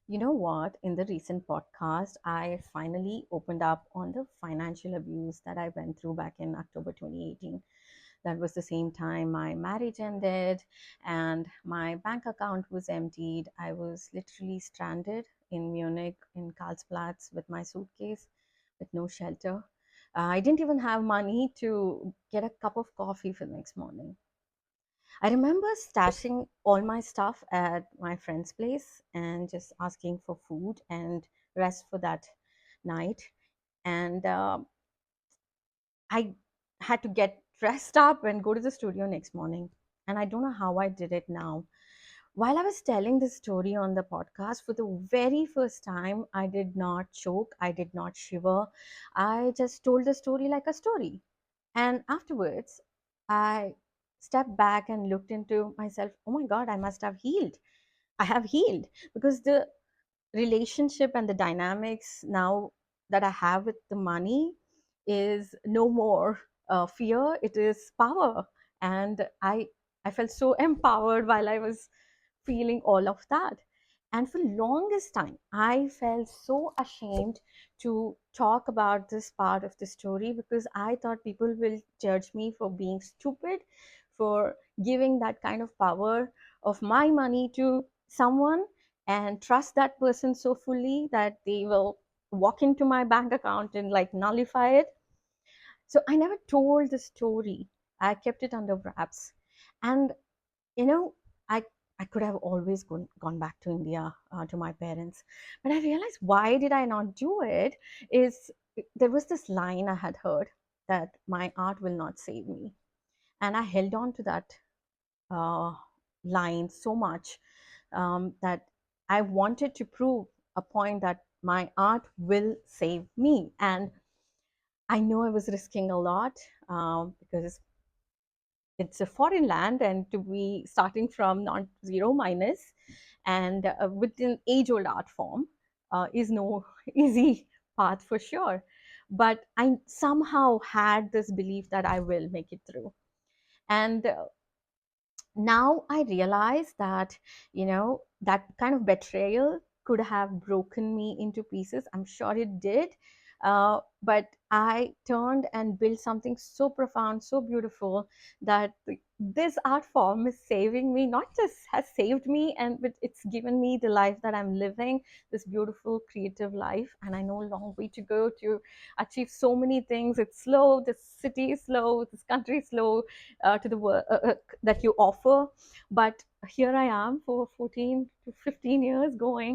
You know what? In the recent podcast, I finally opened up on the financial abuse that I went through back in October 2018. That was the same time my marriage ended and my bank account was emptied. I was literally stranded in Munich in Karlsplatz with my suitcase with no shelter. I didn't even have money to get a cup of coffee for the next morning. I remember stashing all my stuff at my friend's place and just asking for food and rest for that night. And I had to get dressed up and go to the studio next morning. And I don't know how I did it now. While I was telling this story on the podcast, for the very first time, I did not choke, I did not shiver. I just told the story like a story. And afterwards, I stepped back and looked into myself. Oh my God, I must have healed. I have healed because the relationship and the dynamics now that I have with the money is no more fear, it is power. And I felt so empowered while I was feeling all of that. And for longest time, I felt so ashamed to talk about this part of the story because I thought people will judge me for being stupid, for giving that kind of power of my money to someone and trust that person so fully that they will walk into my bank account and like nullify it. So I never told the story. I kept it under wraps. And you know, i I could have always gone back to India, to my parents, but I realized why did I not do it is there was this line I had heard that my art will not save me, and I held on to that uh, line so much, that I wanted to prove a point that my art will save me. And I know I was risking a lot, because it's a foreign land and to be starting from not zero minus and with an age old art form is no easy path for sure, but I somehow had this belief that I will make it through. And now I realize that that kind of betrayal could have broken me into pieces. I'm sure it did, but I turned and built something so profound, so beautiful, that this art form is saving me, not just has saved me, and but it's given me the life that I'm living, this beautiful creative life. And I know a long way to go to achieve so many things. It's slow, this city is slow, this country is slow, to the world that you offer. But here I am for 14 to 15 years going.